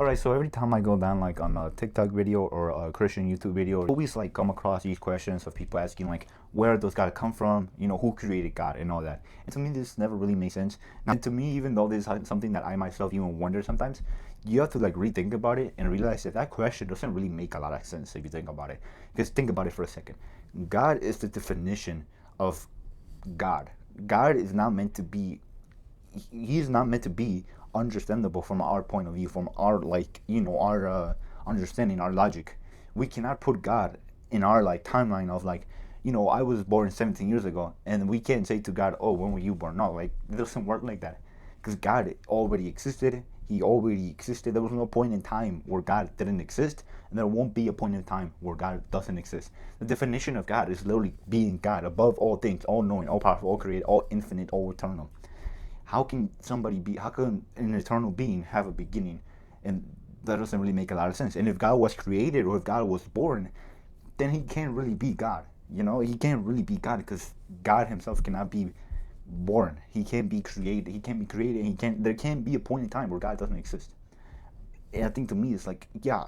Alright, so every time I go down like on a TikTok video or a Christian YouTube video, I always like come across these questions of people asking like, where does God come from? You know, who created God and all that. And to me, this never really makes sense. And to me, even though this is something that I myself even wonder sometimes, you have to like rethink about it and realize that that question doesn't really make a lot of sense if you think about it. Because think about it for a second. God is the definition of God. God is not meant to be, he is not meant to be understandable from our point of view, from our like, you know, our understanding, our logic. We cannot put God in our like timeline of like, you know, I was born 17 years ago, and we can't say to God, oh, when were you born? No, like it doesn't work like that, because God already existed. He already existed. There was no point in time where God didn't exist, and there won't be a point in time where God doesn't exist. The definition of God is literally being God, above all things, all knowing, all powerful, all created, all infinite, all eternal. How can an eternal being have a beginning? And that doesn't really make a lot of sense. And if God was created or if God was born, then he can't really be God. You know, he can't really be God, because God himself cannot be born. He can't be created. He can't be created. There can't be a point in time where God doesn't exist. And I think to me, it's like, yeah,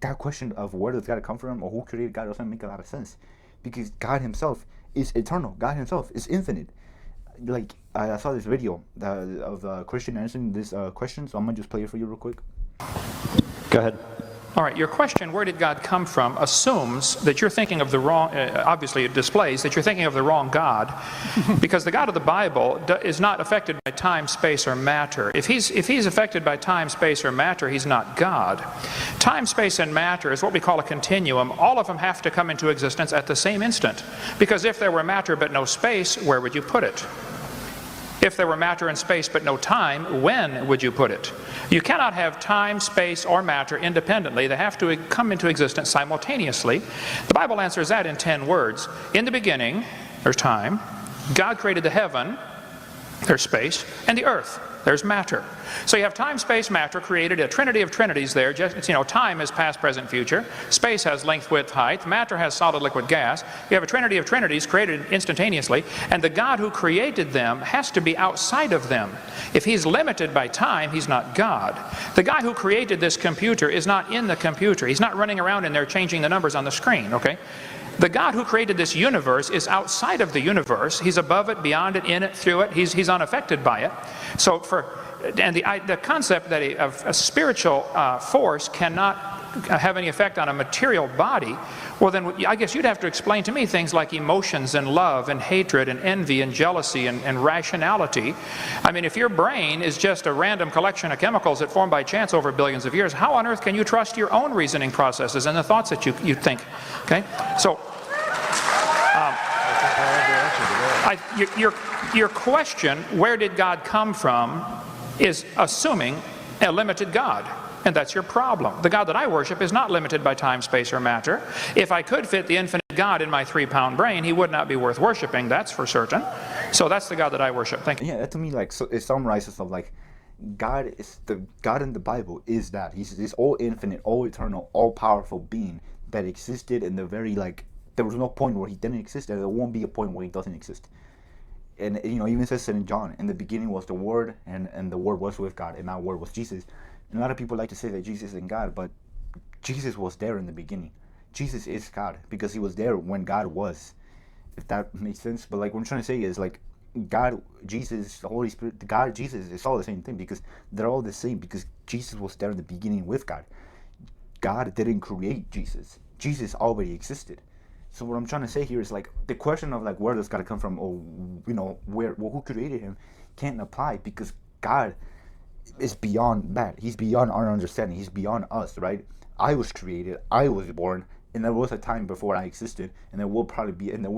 that question of where does God come from or who created God doesn't make a lot of sense, because God himself is eternal. God himself is infinite. Like I saw this video of Christian answering this question, so I'm gonna just play it for you real quick. Go ahead. All right, your question, where did God come from, assumes that you're thinking of the wrong, obviously it displays that you're thinking of the wrong God, because the God of the Bible is not affected by time, space, or matter. If he's affected by time, space, or matter, he's not God. Time, space, and matter is what we call a continuum. All of them have to come into existence at the same instant, because if there were matter but no space, where would you put it? If there were matter and space but no time, when would you put it? You cannot have time, space, or matter independently. They have to come into existence simultaneously. The Bible answers that in 10 words. In the beginning, there's time. God created the heaven, there's space, and the earth, there's matter. So you have time, space, matter created, a trinity of trinities there. Just, you know, time is past, present, future. Space has length, width, height. Matter has solid, liquid, gas. You have a trinity of trinities created instantaneously, and the God who created them has to be outside of them. If he's limited by time, he's not God. The guy who created this computer is not in the computer. He's not running around in there changing the numbers on the screen, okay? The God who created this universe is outside of the universe. He's above it, beyond it, in it, through it. He's unaffected by it. So the concept that a spiritual force cannot have any effect on a material body, well then I guess you'd have to explain to me things like emotions and love and hatred and envy and jealousy and rationality. I mean, if your brain is just a random collection of chemicals that formed by chance over billions of years, how on earth can you trust your own reasoning processes and the thoughts that you think? Okay, so your question, where did God come from, is assuming a limited God. And that's your problem. The God that I worship is not limited by time, space, or matter. If I could fit the infinite God in my 3-pound brain, he would not be worth worshiping, that's for certain. So that's the God that I worship. Thank you. Yeah, that to me, like, so it summarizes of like, God in the Bible is that. He's this all infinite, all eternal, all powerful being that existed in the very, like, there was no point where he didn't exist, and there won't be a point where he doesn't exist. And, you know, even says it in John, in the beginning was the Word, and the Word was with God, and that Word was Jesus. And a lot of people like to say that Jesus isn't God, but Jesus was there in the beginning. Jesus is God, because he was there when God was, if that makes sense. But like what I'm trying to say is like, God, Jesus, the Holy Spirit, God, Jesus, it's all the same thing, because they're all the same, because Jesus was there in the beginning with God. God didn't create Jesus. Jesus already existed. So what I'm trying to say here is like, the question of like, where does God come from, or, you know, who created him, can't apply, because God is beyond that. He's beyond our understanding. He's beyond us, right? I was created, I was born, and there was a time before I existed, and there will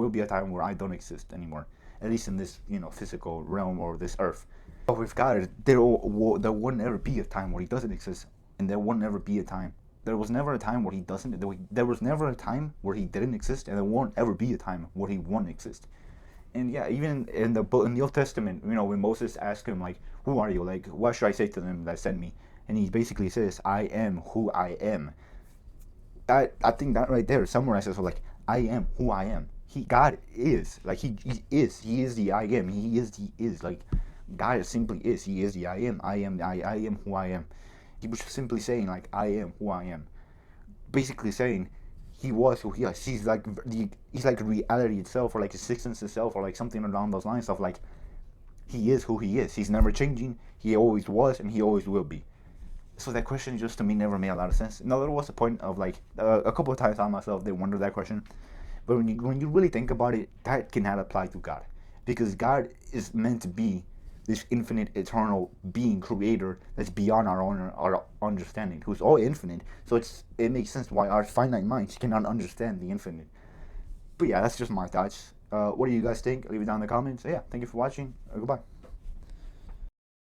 be a time where I don't exist anymore, at least in this, you know, physical realm or this earth. But with God, there will never be a time where he doesn't exist, and there will never be a time. There was never a time where he doesn't. There was never a time where he didn't exist, and there won't ever be a time where he won't exist. And yeah, even in the Old Testament, you know, when Moses asked him like, "Who are you? Like, what should I say to them that sent me?" And he basically says, "I am who I am." I think that right there summarizes like, I am who I am. God is like he is. He is the I am. He is the is. Like, God simply is. He is the I am. I am who I am. He was simply saying like, I am who I am. Basically saying he was who he is. He's like reality itself, or like existence itself, or like something along those lines of like, he is who he is. He's never changing. He always was, and he always will be. So that question just to me never made a lot of sense. No, there was a point of like a couple of times I myself did wonder that question, but when you really think about it, that cannot apply to God, because God is meant to be this infinite, eternal being, creator that's beyond our understanding, who's all infinite. So it makes sense why our finite minds cannot understand the infinite. But yeah, that's just my thoughts. What do you guys think? Leave it down in the comments. So yeah, thank you for watching. Goodbye.